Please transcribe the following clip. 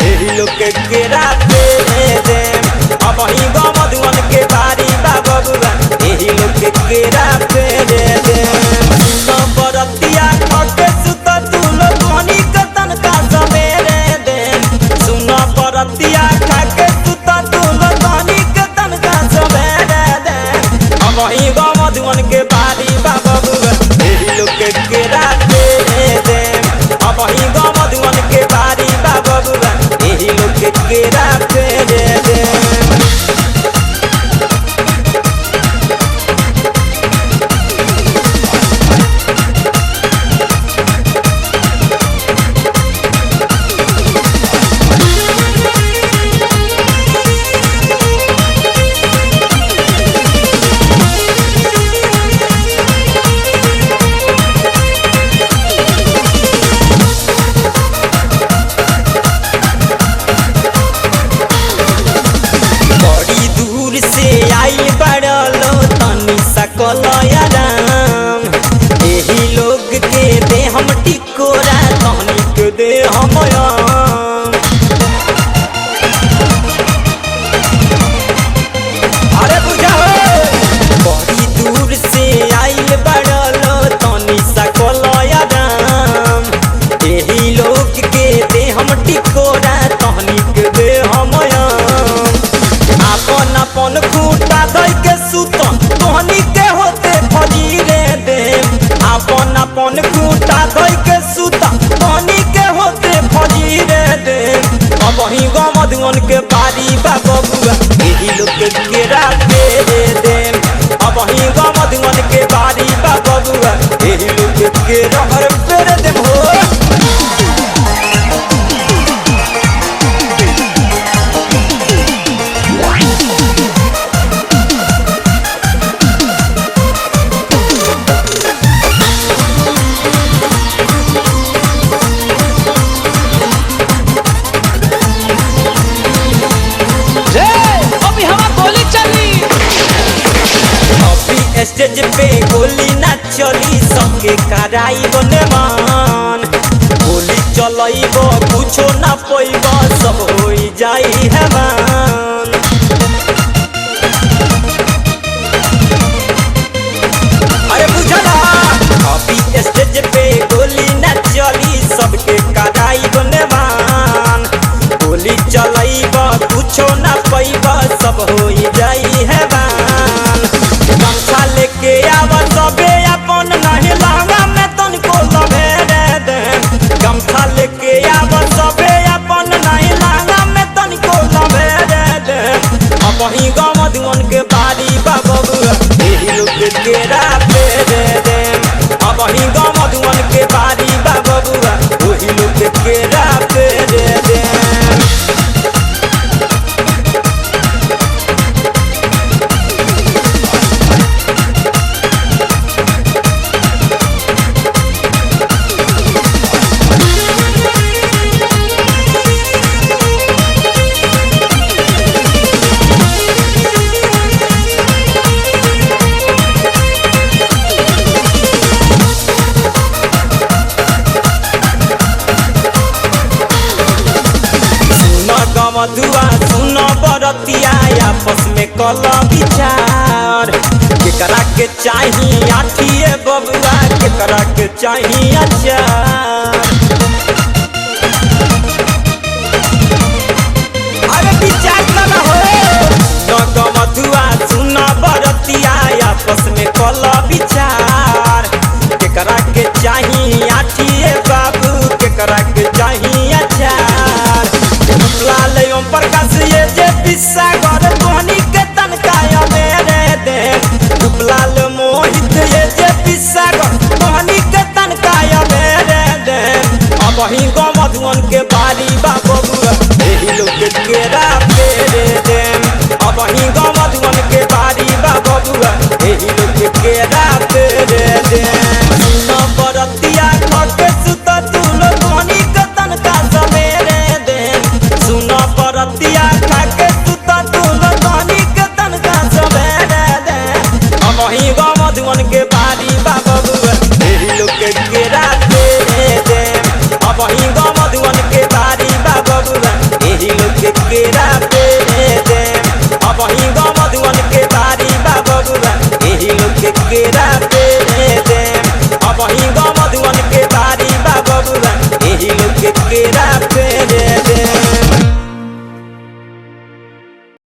एही लोग के केरा पेरे दे अब ही गमधुअन के बारी बा बबुआ एही लोग के केरा पेरे दे सुनो बरतिया खके सुत तू लोग हनी के तनका सवेरे दे सुनो बरतिया खके सुत तू लोग हनी के तनका सवेरे दे अब ही गमधुअन के बारी बा बबुआ एही लोग के केरा पेरे दे अब ही गमधुअन के बारी बा बबुआ एही लोग के केरा पेरे दे बड़ी दूर से आई बड़लो तनी सकल आराम एही लोग के दे हम टिकोरा तनी के दे हम आम अरे बुझा बड़ी दूर से आई बड़लो तनी सकल आराम एही लोग के दे हम टिकोरा तनी के दे हम आम अपन अपन खूटा धइ के सुतन तोहनी के होते फजीरे दे अपन अपन खूटा धइ के सुतन तोहनी के होते फजीरे दे अब ही गमधुअन के बारी बा बबुआ एही लोग के केरा पेरे दे अब ही गमधुअन के बारी बा बबुआ एही लोग के केरा हर पेरे दे हो अभी हमार गोली चली। अभी स्टेज पे गोली ना चली सबके कराई बने मान गोली चलइब कुछो ना पैब सब हो जाई है मान अरे बुझला अभी स्टेज पे गोली ना चली सबके कराई बने मान गोली चलइब कुछो ना पैब सब हो जाई है मान गमछा लेके आव सबे अपन नहीं लहंगा में तनको लभेरे दे गमछा लेके आव सबे अपन नहीं लहंगा में तनको लभेरे दे अब ही गमधुअन के बारी बा बबुआ एही लोग के केरा पेरे दे अब ही गमधुअन के बारी बा बबुआ ओही लोग के केरा पेरे दे मधुआ सुनो बरतिया आपस में कल विचार केकरा के चाही आठिए बबुआ केकरा के चाही अचार अरे विचार कर हो मधुआ सुनो बरतिया आपस में कल विचार केकरा के चाही आठिए बाबू केकरा के